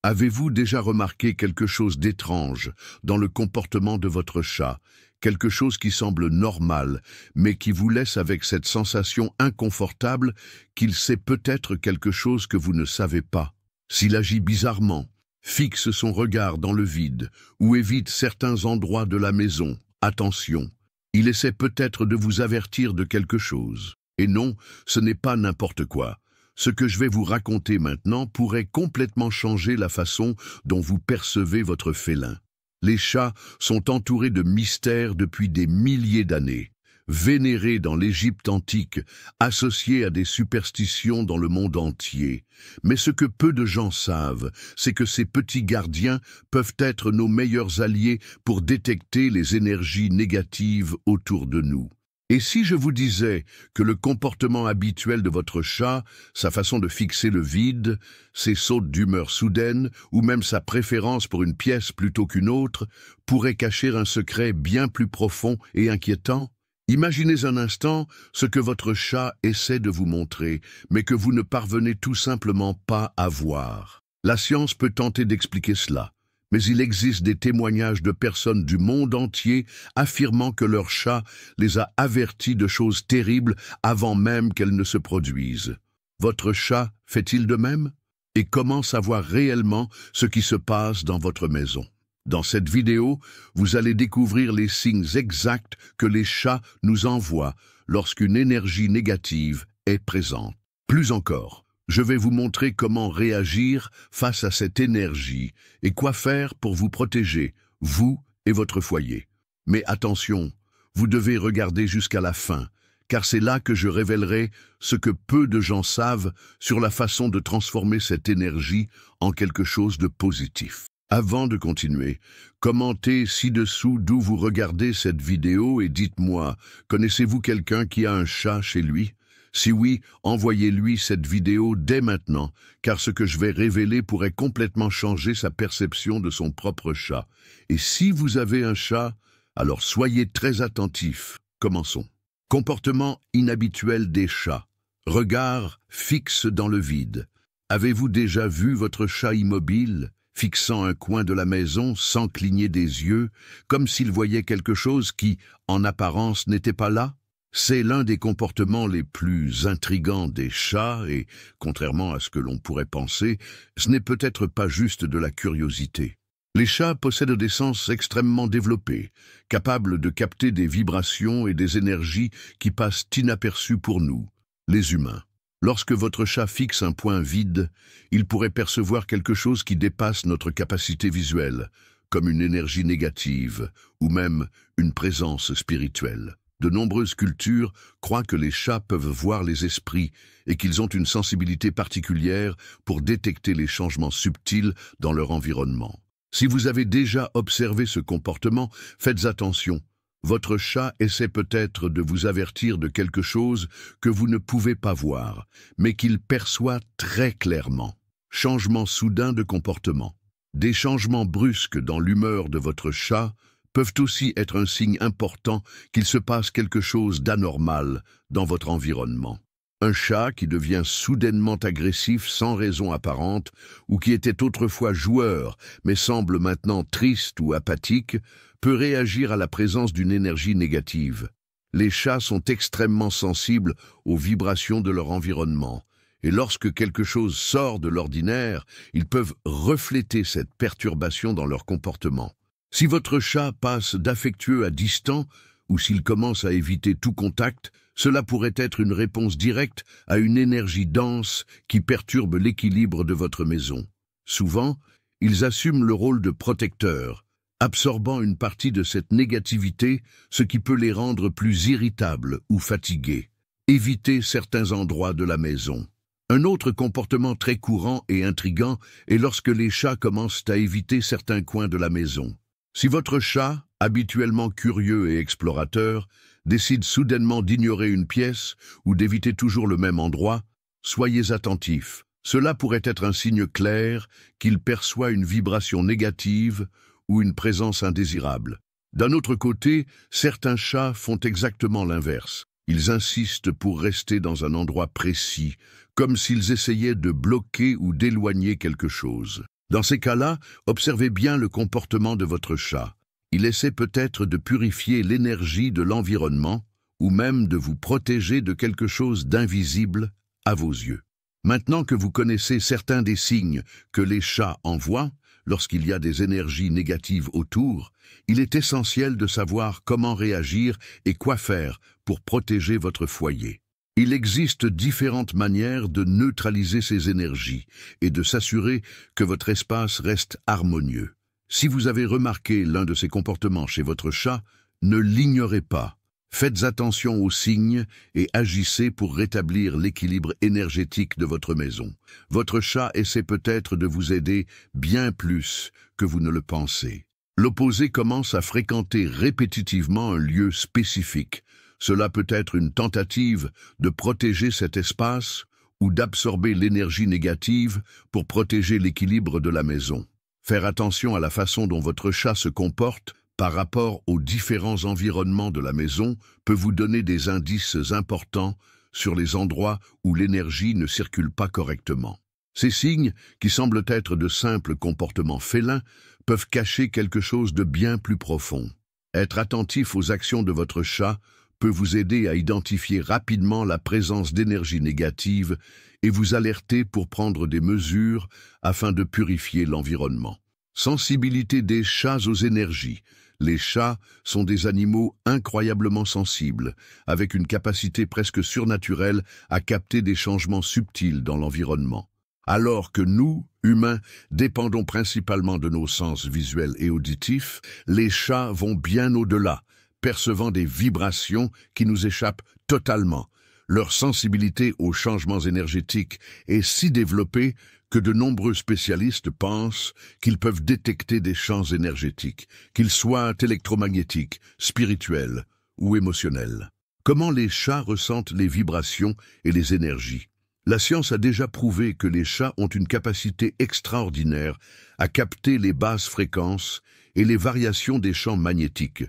Avez-vous déjà remarqué quelque chose d'étrange dans le comportement de votre chat, quelque chose qui semble normal, mais qui vous laisse avec cette sensation inconfortable qu'il sait peut-être quelque chose que vous ne savez pas? S'il agit bizarrement, fixe son regard dans le vide ou évite certains endroits de la maison, attention, il essaie peut-être de vous avertir de quelque chose. Et non, ce n'est pas n'importe quoi. Ce que je vais vous raconter maintenant pourrait complètement changer la façon dont vous percevez votre félin. Les chats sont entourés de mystères depuis des milliers d'années. Vénérés dans l'Égypte antique, associés à des superstitions dans le monde entier. Mais ce que peu de gens savent, c'est que ces petits gardiens peuvent être nos meilleurs alliés pour détecter les énergies négatives autour de nous. Et si je vous disais que le comportement habituel de votre chat, sa façon de fixer le vide, ses sautes d'humeur soudaines ou même sa préférence pour une pièce plutôt qu'une autre, pourrait cacher un secret bien plus profond et inquiétant? Imaginez un instant ce que votre chat essaie de vous montrer, mais que vous ne parvenez tout simplement pas à voir. La science peut tenter d'expliquer cela, mais il existe des témoignages de personnes du monde entier affirmant que leur chat les a avertis de choses terribles avant même qu'elles ne se produisent. Votre chat fait-il de même? Et comment savoir réellement ce qui se passe dans votre maison? Dans cette vidéo, vous allez découvrir les signes exacts que les chats nous envoient lorsqu'une énergie négative est présente. Plus encore, je vais vous montrer comment réagir face à cette énergie et quoi faire pour vous protéger, vous et votre foyer. Mais attention, vous devez regarder jusqu'à la fin, car c'est là que je révélerai ce que peu de gens savent sur la façon de transformer cette énergie en quelque chose de positif. Avant de continuer, commentez ci-dessous d'où vous regardez cette vidéo et dites-moi, connaissez-vous quelqu'un qui a un chat chez lui? Si oui, envoyez-lui cette vidéo dès maintenant, car ce que je vais révéler pourrait complètement changer sa perception de son propre chat. Et si vous avez un chat, alors soyez très attentifs. Commençons. Comportement inhabituel des chats. Regard fixe dans le vide. Avez-vous déjà vu votre chat immobile, fixant un coin de la maison sans cligner des yeux, comme s'il voyait quelque chose qui, en apparence, n'était pas là? C'est l'un des comportements les plus intrigants des chats et, contrairement à ce que l'on pourrait penser, ce n'est peut-être pas juste de la curiosité. Les chats possèdent des sens extrêmement développés, capables de capter des vibrations et des énergies qui passent inaperçues pour nous, les humains. Lorsque votre chat fixe un point vide, il pourrait percevoir quelque chose qui dépasse notre capacité visuelle, comme une énergie négative ou même une présence spirituelle. De nombreuses cultures croient que les chats peuvent voir les esprits et qu'ils ont une sensibilité particulière pour détecter les changements subtils dans leur environnement. Si vous avez déjà observé ce comportement, faites attention. Votre chat essaie peut-être de vous avertir de quelque chose que vous ne pouvez pas voir, mais qu'il perçoit très clairement. Changement soudain de comportement. Des changements brusques dans l'humeur de votre chat peuvent aussi être un signe important qu'il se passe quelque chose d'anormal dans votre environnement. Un chat qui devient soudainement agressif sans raison apparente ou qui était autrefois joueur mais semble maintenant triste ou apathique peut réagir à la présence d'une énergie négative. Les chats sont extrêmement sensibles aux vibrations de leur environnement et lorsque quelque chose sort de l'ordinaire, ils peuvent refléter cette perturbation dans leur comportement. Si votre chat passe d'affectueux à distant ou s'il commence à éviter tout contact, cela pourrait être une réponse directe à une énergie dense qui perturbe l'équilibre de votre maison. Souvent, ils assument le rôle de protecteur, absorbant une partie de cette négativité, ce qui peut les rendre plus irritables ou fatigués. Évitez certains endroits de la maison. Un autre comportement très courant et intrigant est lorsque les chats commencent à éviter certains coins de la maison. Si votre chat, habituellement curieux et explorateur, décide soudainement d'ignorer une pièce ou d'éviter toujours le même endroit, soyez attentifs. Cela pourrait être un signe clair qu'il perçoit une vibration négative ou une présence indésirable. D'un autre côté, certains chats font exactement l'inverse. Ils insistent pour rester dans un endroit précis, comme s'ils essayaient de bloquer ou d'éloigner quelque chose. Dans ces cas-là, observez bien le comportement de votre chat. Il essaie peut-être de purifier l'énergie de l'environnement ou même de vous protéger de quelque chose d'invisible à vos yeux. Maintenant que vous connaissez certains des signes que les chats envoient lorsqu'il y a des énergies négatives autour, il est essentiel de savoir comment réagir et quoi faire pour protéger votre foyer. Il existe différentes manières de neutraliser ces énergies et de s'assurer que votre espace reste harmonieux. Si vous avez remarqué l'un de ces comportements chez votre chat, ne l'ignorez pas. Faites attention aux signes et agissez pour rétablir l'équilibre énergétique de votre maison. Votre chat essaie peut-être de vous aider bien plus que vous ne le pensez. L'opposé commence à fréquenter répétitivement un lieu spécifique. Cela peut être une tentative de protéger cet espace ou d'absorber l'énergie négative pour protéger l'équilibre de la maison. Faire attention à la façon dont votre chat se comporte par rapport aux différents environnements de la maison peut vous donner des indices importants sur les endroits où l'énergie ne circule pas correctement. Ces signes, qui semblent être de simples comportements félins, peuvent cacher quelque chose de bien plus profond. Être attentif aux actions de votre chat peut vous aider à identifier rapidement la présence d'énergie négative et vous alerter pour prendre des mesures afin de purifier l'environnement. Sensibilité des chats aux énergies. Les chats sont des animaux incroyablement sensibles, avec une capacité presque surnaturelle à capter des changements subtils dans l'environnement. Alors que nous, humains, dépendons principalement de nos sens visuels et auditifs, les chats vont bien au-delà, percevant des vibrations qui nous échappent totalement. Leur sensibilité aux changements énergétiques est si développée que de nombreux spécialistes pensent qu'ils peuvent détecter des champs énergétiques, qu'ils soient électromagnétiques, spirituels ou émotionnels. Comment les chats ressentent les vibrations et les énergies? La science a déjà prouvé que les chats ont une capacité extraordinaire à capter les basses fréquences et les variations des champs magnétiques.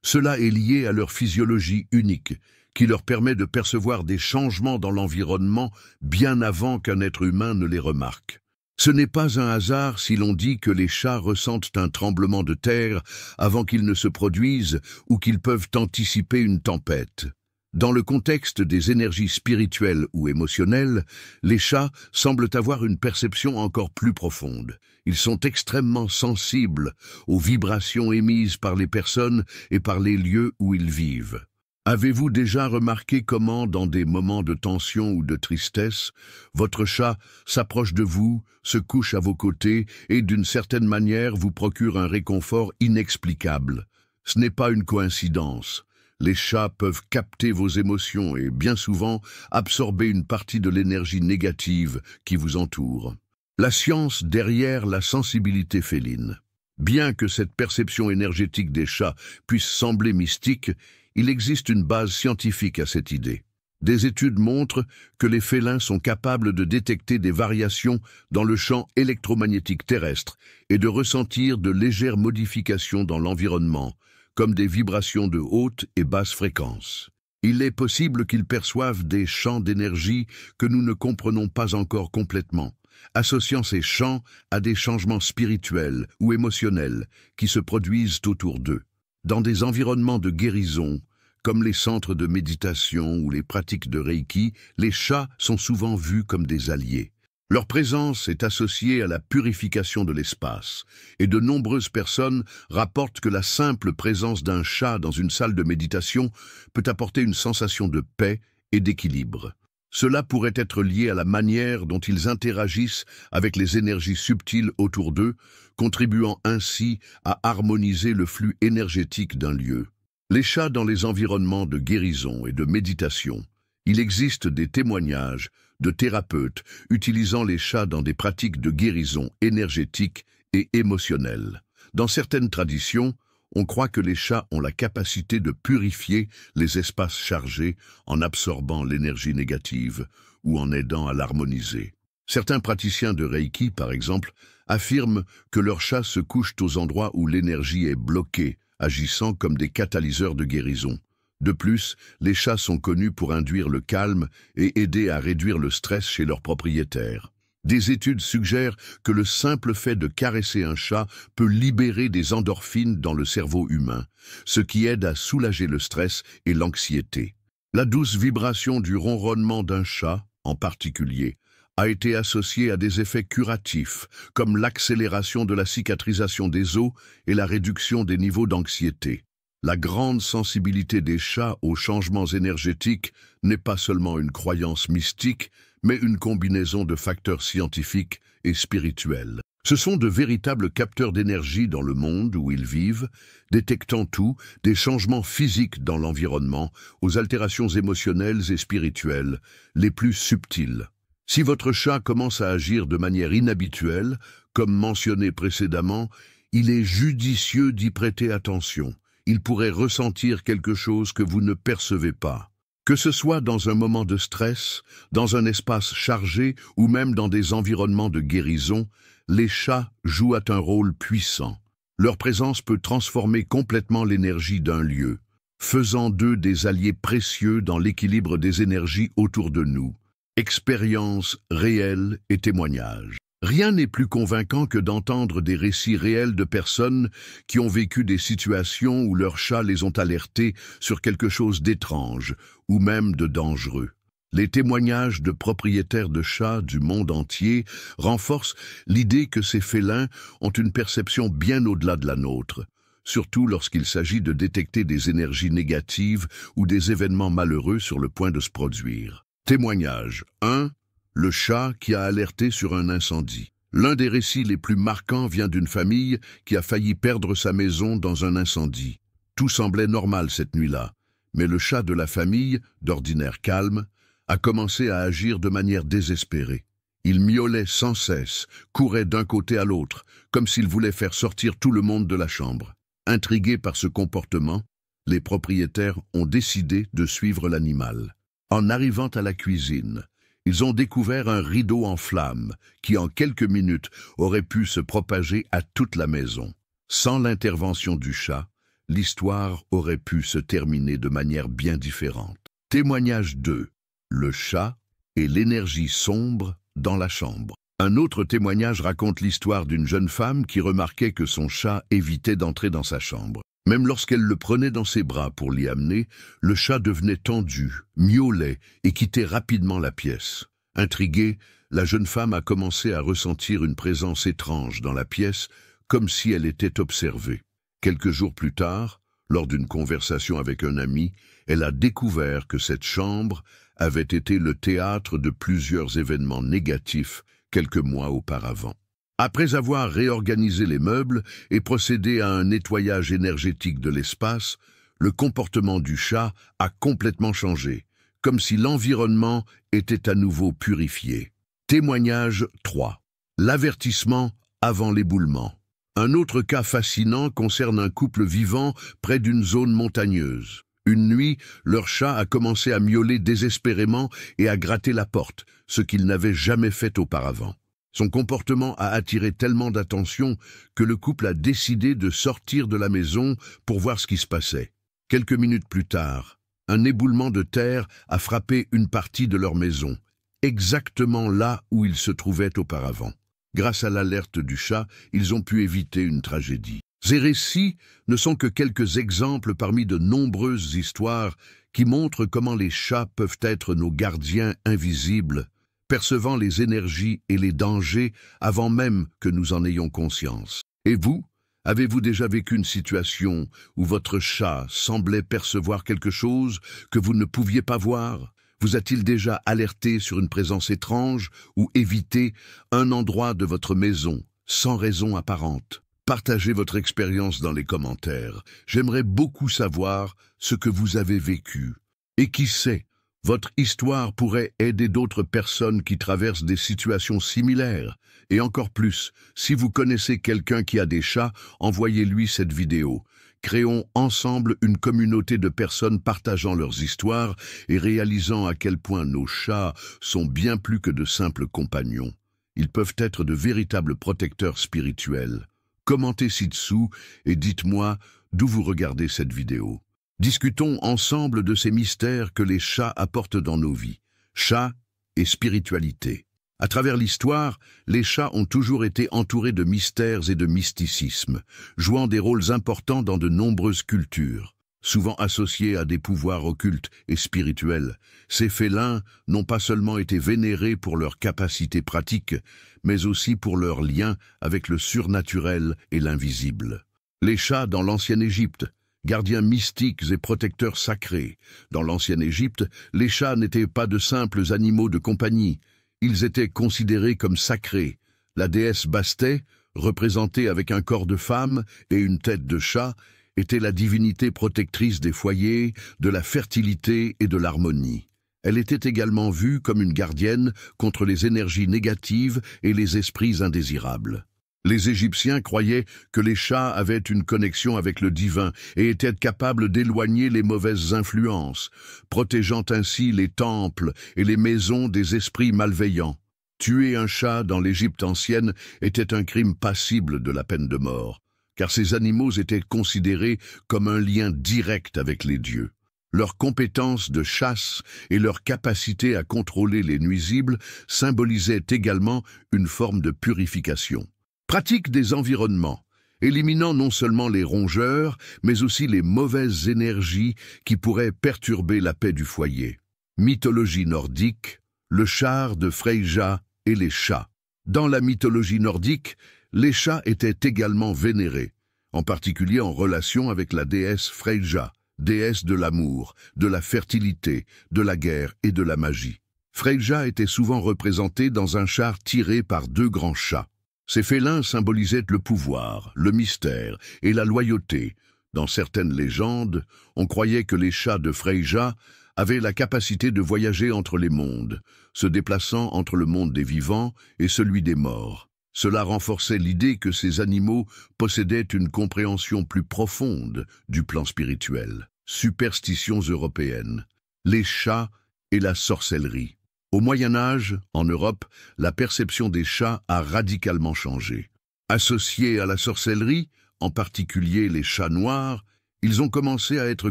Cela est lié à leur physiologie unique, qui leur permet de percevoir des changements dans l'environnement bien avant qu'un être humain ne les remarque. Ce n'est pas un hasard si l'on dit que les chats ressentent un tremblement de terre avant qu'il ne se produise ou qu'ils peuvent anticiper une tempête. Dans le contexte des énergies spirituelles ou émotionnelles, les chats semblent avoir une perception encore plus profonde. Ils sont extrêmement sensibles aux vibrations émises par les personnes et par les lieux où ils vivent. Avez-vous déjà remarqué comment, dans des moments de tension ou de tristesse, votre chat s'approche de vous, se couche à vos côtés et, d'une certaine manière, vous procure un réconfort inexplicable? Ce n'est pas une coïncidence. Les chats peuvent capter vos émotions et, bien souvent, absorber une partie de l'énergie négative qui vous entoure. La science derrière la sensibilité féline. Bien que cette perception énergétique des chats puisse sembler mystique, il existe une base scientifique à cette idée. Des études montrent que les félins sont capables de détecter des variations dans le champ électromagnétique terrestre et de ressentir de légères modifications dans l'environnement, comme des vibrations de haute et basse fréquence. Il est possible qu'ils perçoivent des champs d'énergie que nous ne comprenons pas encore complètement, associant ces champs à des changements spirituels ou émotionnels qui se produisent autour d'eux. Dans des environnements de guérison, comme les centres de méditation ou les pratiques de Reiki, les chats sont souvent vus comme des alliés. Leur présence est associée à la purification de l'espace, et de nombreuses personnes rapportent que la simple présence d'un chat dans une salle de méditation peut apporter une sensation de paix et d'équilibre. Cela pourrait être lié à la manière dont ils interagissent avec les énergies subtiles autour d'eux, contribuant ainsi à harmoniser le flux énergétique d'un lieu. Les chats dans les environnements de guérison et de méditation. Il existe des témoignages de thérapeutes utilisant les chats dans des pratiques de guérison énergétique et émotionnelle. Dans certaines traditions, on croit que les chats ont la capacité de purifier les espaces chargés en absorbant l'énergie négative ou en aidant à l'harmoniser. Certains praticiens de Reiki, par exemple, affirment que leurs chats se couchent aux endroits où l'énergie est bloquée, agissant comme des catalyseurs de guérison. De plus, les chats sont connus pour induire le calme et aider à réduire le stress chez leurs propriétaires. Des études suggèrent que le simple fait de caresser un chat peut libérer des endorphines dans le cerveau humain, ce qui aide à soulager le stress et l'anxiété. La douce vibration du ronronnement d'un chat, en particulier, a été associée à des effets curatifs, comme l'accélération de la cicatrisation des os et la réduction des niveaux d'anxiété. La grande sensibilité des chats aux changements énergétiques n'est pas seulement une croyance mystique, mais une combinaison de facteurs scientifiques et spirituels. Ce sont de véritables capteurs d'énergie dans le monde où ils vivent, détectant tout, des changements physiques dans l'environnement, aux altérations émotionnelles et spirituelles, les plus subtiles. Si votre chat commence à agir de manière inhabituelle, comme mentionné précédemment, il est judicieux d'y prêter attention. Il pourrait ressentir quelque chose que vous ne percevez pas. Que ce soit dans un moment de stress, dans un espace chargé ou même dans des environnements de guérison, les chats jouent un rôle puissant. Leur présence peut transformer complètement l'énergie d'un lieu, faisant d'eux des alliés précieux dans l'équilibre des énergies autour de nous. Expériences réelles et témoignages. Rien n'est plus convaincant que d'entendre des récits réels de personnes qui ont vécu des situations où leurs chats les ont alertés sur quelque chose d'étrange ou même de dangereux. Les témoignages de propriétaires de chats du monde entier renforcent l'idée que ces félins ont une perception bien au-delà de la nôtre, surtout lorsqu'il s'agit de détecter des énergies négatives ou des événements malheureux sur le point de se produire. Témoignage 1. Le chat qui a alerté sur un incendie. L'un des récits les plus marquants vient d'une famille qui a failli perdre sa maison dans un incendie. Tout semblait normal cette nuit-là, mais le chat de la famille, d'ordinaire calme, a commencé à agir de manière désespérée. Il miaulait sans cesse, courait d'un côté à l'autre, comme s'il voulait faire sortir tout le monde de la chambre. Intrigués par ce comportement, les propriétaires ont décidé de suivre l'animal. En arrivant à la cuisine, ils ont découvert un rideau en flammes qui, en quelques minutes, aurait pu se propager à toute la maison. Sans l'intervention du chat, l'histoire aurait pu se terminer de manière bien différente. Témoignage 2. Le chat et l'énergie sombre dans la chambre. Un autre témoignage raconte l'histoire d'une jeune femme qui remarquait que son chat évitait d'entrer dans sa chambre. Même lorsqu'elle le prenait dans ses bras pour l'y amener, le chat devenait tendu, miaulait et quittait rapidement la pièce. Intriguée, la jeune femme a commencé à ressentir une présence étrange dans la pièce, comme si elle était observée. Quelques jours plus tard, lors d'une conversation avec un ami, elle a découvert que cette chambre avait été le théâtre de plusieurs événements négatifs quelques mois auparavant. Après avoir réorganisé les meubles et procédé à un nettoyage énergétique de l'espace, le comportement du chat a complètement changé, comme si l'environnement était à nouveau purifié. Témoignage 3. L'avertissement avant l'éboulement. Un autre cas fascinant concerne un couple vivant près d'une zone montagneuse. Une nuit, leur chat a commencé à miauler désespérément et à gratter la porte, ce qu'il n'avait jamais fait auparavant. Son comportement a attiré tellement d'attention que le couple a décidé de sortir de la maison pour voir ce qui se passait. Quelques minutes plus tard, un éboulement de terre a frappé une partie de leur maison, exactement là où ils se trouvaient auparavant. Grâce à l'alerte du chat, ils ont pu éviter une tragédie. Ces récits ne sont que quelques exemples parmi de nombreuses histoires qui montrent comment les chats peuvent être nos gardiens invisibles, percevant les énergies et les dangers avant même que nous en ayons conscience. Et vous, avez-vous déjà vécu une situation où votre chat semblait percevoir quelque chose que vous ne pouviez pas voir? Vous a-t-il déjà alerté sur une présence étrange ou évité un endroit de votre maison sans raison apparente? Partagez votre expérience dans les commentaires. J'aimerais beaucoup savoir ce que vous avez vécu. Et qui sait, votre histoire pourrait aider d'autres personnes qui traversent des situations similaires. Et encore plus, si vous connaissez quelqu'un qui a des chats, envoyez-lui cette vidéo. Créons ensemble une communauté de personnes partageant leurs histoires et réalisant à quel point nos chats sont bien plus que de simples compagnons. Ils peuvent être de véritables protecteurs spirituels. Commentez ci-dessous et dites-moi d'où vous regardez cette vidéo. Discutons ensemble de ces mystères que les chats apportent dans nos vies. Chats et spiritualité. À travers l'histoire, les chats ont toujours été entourés de mystères et de mysticisme, jouant des rôles importants dans de nombreuses cultures. Souvent associés à des pouvoirs occultes et spirituels, ces félins n'ont pas seulement été vénérés pour leurs capacités pratiques, mais aussi pour leur lien avec le surnaturel et l'invisible. Les chats dans l'ancienne Égypte, gardiens mystiques et protecteurs sacrés. Dans l'ancienne Égypte, les chats n'étaient pas de simples animaux de compagnie. Ils étaient considérés comme sacrés. La déesse Bastet, représentée avec un corps de femme et une tête de chat, était la divinité protectrice des foyers, de la fertilité et de l'harmonie. Elle était également vue comme une gardienne contre les énergies négatives et les esprits indésirables. Les Égyptiens croyaient que les chats avaient une connexion avec le divin et étaient capables d'éloigner les mauvaises influences, protégeant ainsi les temples et les maisons des esprits malveillants. Tuer un chat dans l'Égypte ancienne était un crime passible de la peine de mort, car ces animaux étaient considérés comme un lien direct avec les dieux. Leur compétence de chasse et leur capacité à contrôler les nuisibles symbolisaient également une forme de purification. Pratique des environnements, éliminant non seulement les rongeurs, mais aussi les mauvaises énergies qui pourraient perturber la paix du foyer. Mythologie nordique, le char de Freyja et les chats. Dans la mythologie nordique, les chats étaient également vénérés, en particulier en relation avec la déesse Freyja, déesse de l'amour, de la fertilité, de la guerre et de la magie. Freyja était souvent représentée dans un char tiré par deux grands chats. Ces félins symbolisaient le pouvoir, le mystère et la loyauté. Dans certaines légendes, on croyait que les chats de Freyja avaient la capacité de voyager entre les mondes, se déplaçant entre le monde des vivants et celui des morts. Cela renforçait l'idée que ces animaux possédaient une compréhension plus profonde du plan spirituel. Superstitions européennes, les chats et la sorcellerie. Au Moyen Âge, en Europe, la perception des chats a radicalement changé. Associés à la sorcellerie, en particulier les chats noirs, ils ont commencé à être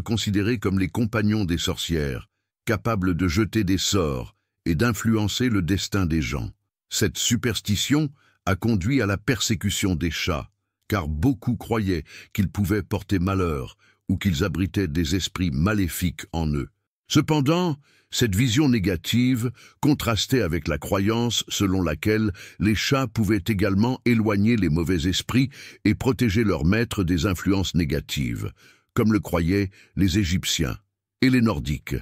considérés comme les compagnons des sorcières, capables de jeter des sorts et d'influencer le destin des gens. Cette superstition a conduit à la persécution des chats, car beaucoup croyaient qu'ils pouvaient porter malheur ou qu'ils abritaient des esprits maléfiques en eux. Cependant, cette vision négative contrastait avec la croyance selon laquelle les chats pouvaient également éloigner les mauvais esprits et protéger leurs maîtres des influences négatives, comme le croyaient les Égyptiens et les Nordiques.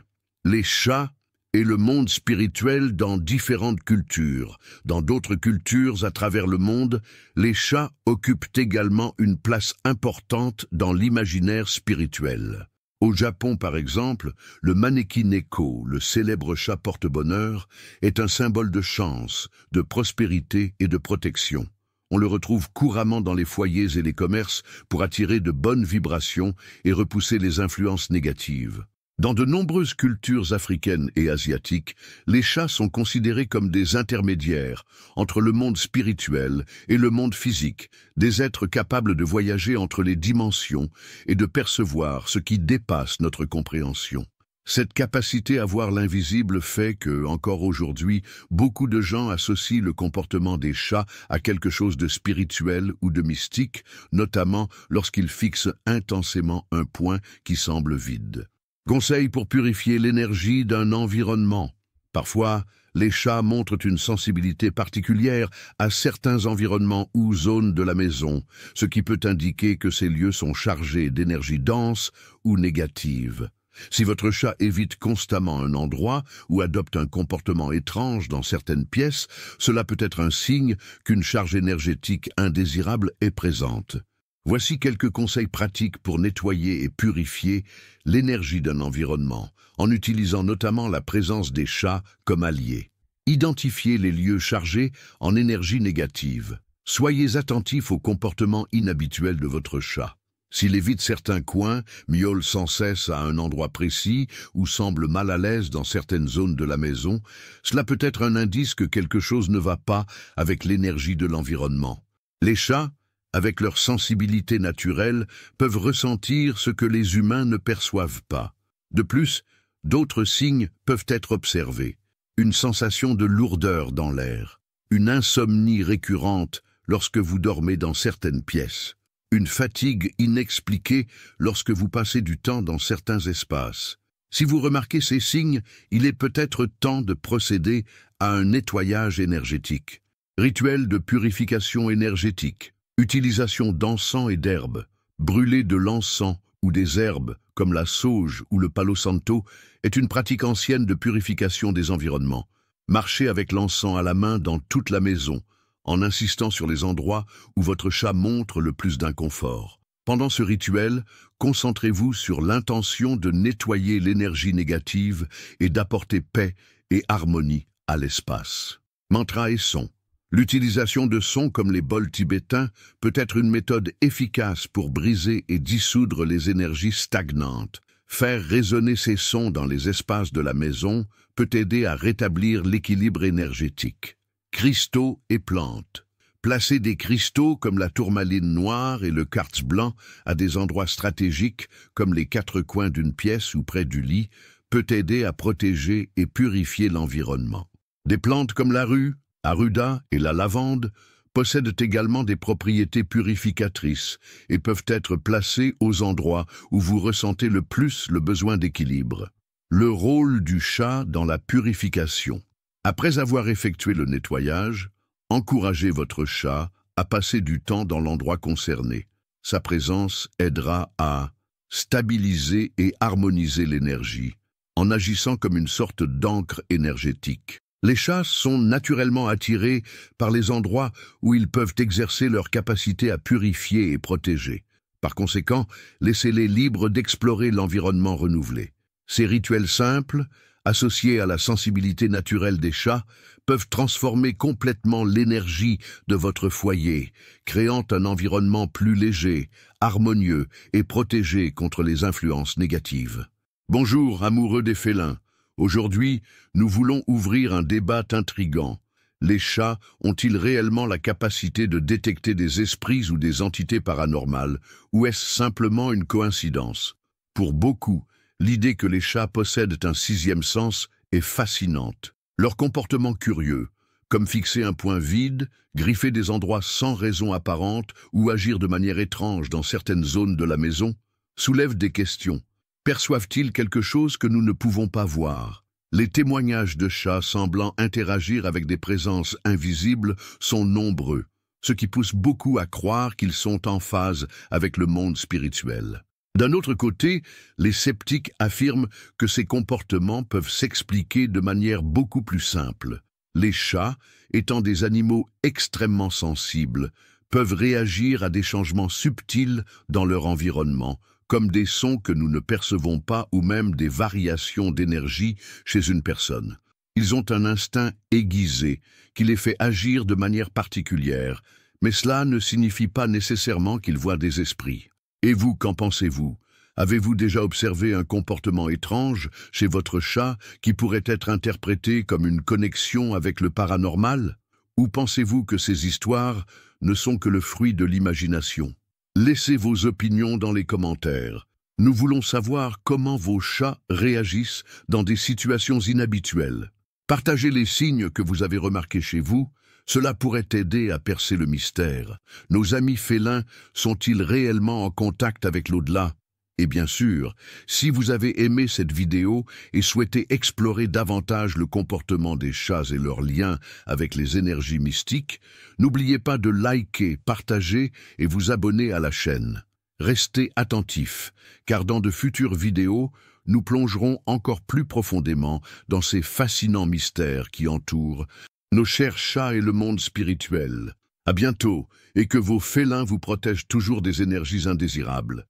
Les chats et le monde spirituel dans différentes cultures. Dans d'autres cultures à travers le monde, les chats occupent également une place importante dans l'imaginaire spirituel. Au Japon, par exemple, le Maneki Neko, le célèbre chat porte-bonheur, est un symbole de chance, de prospérité et de protection. On le retrouve couramment dans les foyers et les commerces pour attirer de bonnes vibrations et repousser les influences négatives. Dans de nombreuses cultures africaines et asiatiques, les chats sont considérés comme des intermédiaires entre le monde spirituel et le monde physique, des êtres capables de voyager entre les dimensions et de percevoir ce qui dépasse notre compréhension. Cette capacité à voir l'invisible fait que, encore aujourd'hui, beaucoup de gens associent le comportement des chats à quelque chose de spirituel ou de mystique, notamment lorsqu'ils fixent intensément un point qui semble vide. Conseil pour purifier l'énergie d'un environnement. Parfois, les chats montrent une sensibilité particulière à certains environnements ou zones de la maison, ce qui peut indiquer que ces lieux sont chargés d'énergie dense ou négative. Si votre chat évite constamment un endroit ou adopte un comportement étrange dans certaines pièces, cela peut être un signe qu'une charge énergétique indésirable est présente. Voici quelques conseils pratiques pour nettoyer et purifier l'énergie d'un environnement, en utilisant notamment la présence des chats comme alliés. Identifiez les lieux chargés en énergie négative. Soyez attentif aux comportements inhabituels de votre chat. S'il évite certains coins, miaule sans cesse à un endroit précis ou semble mal à l'aise dans certaines zones de la maison, cela peut être un indice que quelque chose ne va pas avec l'énergie de l'environnement. Les chats, avec leur sensibilité naturelle, peuvent ressentir ce que les humains ne perçoivent pas. De plus, d'autres signes peuvent être observés. Une sensation de lourdeur dans l'air, une insomnie récurrente lorsque vous dormez dans certaines pièces, une fatigue inexpliquée lorsque vous passez du temps dans certains espaces. Si vous remarquez ces signes, il est peut-être temps de procéder à un nettoyage énergétique. Rituel de purification énergétique, utilisation d'encens et d'herbes, brûler de l'encens ou des herbes comme la sauge ou le palo santo est une pratique ancienne de purification des environnements. Marchez avec l'encens à la main dans toute la maison, en insistant sur les endroits où votre chat montre le plus d'inconfort. Pendant ce rituel, concentrez-vous sur l'intention de nettoyer l'énergie négative et d'apporter paix et harmonie à l'espace. Mantra et sons. L'utilisation de sons comme les bols tibétains peut être une méthode efficace pour briser et dissoudre les énergies stagnantes. Faire résonner ces sons dans les espaces de la maison peut aider à rétablir l'équilibre énergétique. Cristaux et plantes. Placer des cristaux comme la tourmaline noire et le quartz blanc à des endroits stratégiques comme les quatre coins d'une pièce ou près du lit peut aider à protéger et purifier l'environnement. Des plantes comme la rue, Aruda et la lavande possèdent également des propriétés purificatrices et peuvent être placées aux endroits où vous ressentez le plus le besoin d'équilibre. Le rôle du chat dans la purification. Après avoir effectué le nettoyage, encouragez votre chat à passer du temps dans l'endroit concerné. Sa présence aidera à stabiliser et harmoniser l'énergie, en agissant comme une sorte d'encre énergétique. Les chats sont naturellement attirés par les endroits où ils peuvent exercer leur capacité à purifier et protéger. Par conséquent, laissez-les libres d'explorer l'environnement renouvelé. Ces rituels simples, associés à la sensibilité naturelle des chats, peuvent transformer complètement l'énergie de votre foyer, créant un environnement plus léger, harmonieux et protégé contre les influences négatives. Bonjour, amoureux des félins. Aujourd'hui, nous voulons ouvrir un débat intrigant. Les chats ont-ils réellement la capacité de détecter des esprits ou des entités paranormales, ou est-ce simplement une coïncidence? Pour beaucoup, l'idée que les chats possèdent un sixième sens est fascinante. Leur comportement curieux, comme fixer un point vide, griffer des endroits sans raison apparente ou agir de manière étrange dans certaines zones de la maison, soulève des questions. Perçoivent-ils quelque chose que nous ne pouvons pas voir? Les témoignages de chats semblant interagir avec des présences invisibles sont nombreux, ce qui pousse beaucoup à croire qu'ils sont en phase avec le monde spirituel. D'un autre côté, les sceptiques affirment que ces comportements peuvent s'expliquer de manière beaucoup plus simple. Les chats, étant des animaux extrêmement sensibles, peuvent réagir à des changements subtils dans leur environnement, comme des sons que nous ne percevons pas ou même des variations d'énergie chez une personne. Ils ont un instinct aiguisé qui les fait agir de manière particulière, mais cela ne signifie pas nécessairement qu'ils voient des esprits. Et vous, qu'en pensez-vous? Avez-vous déjà observé un comportement étrange chez votre chat qui pourrait être interprété comme une connexion avec le paranormal? Ou pensez-vous que ces histoires ne sont que le fruit de l'imagination? Laissez vos opinions dans les commentaires. Nous voulons savoir comment vos chats réagissent dans des situations inhabituelles. Partagez les signes que vous avez remarqués chez vous. Cela pourrait aider à percer le mystère. Nos amis félins sont-ils réellement en contact avec l'au-delà? Et bien sûr, si vous avez aimé cette vidéo et souhaitez explorer davantage le comportement des chats et leurs liens avec les énergies mystiques, n'oubliez pas de liker, partager et vous abonner à la chaîne. Restez attentifs, car dans de futures vidéos, nous plongerons encore plus profondément dans ces fascinants mystères qui entourent nos chers chats et le monde spirituel. À bientôt, et que vos félins vous protègent toujours des énergies indésirables.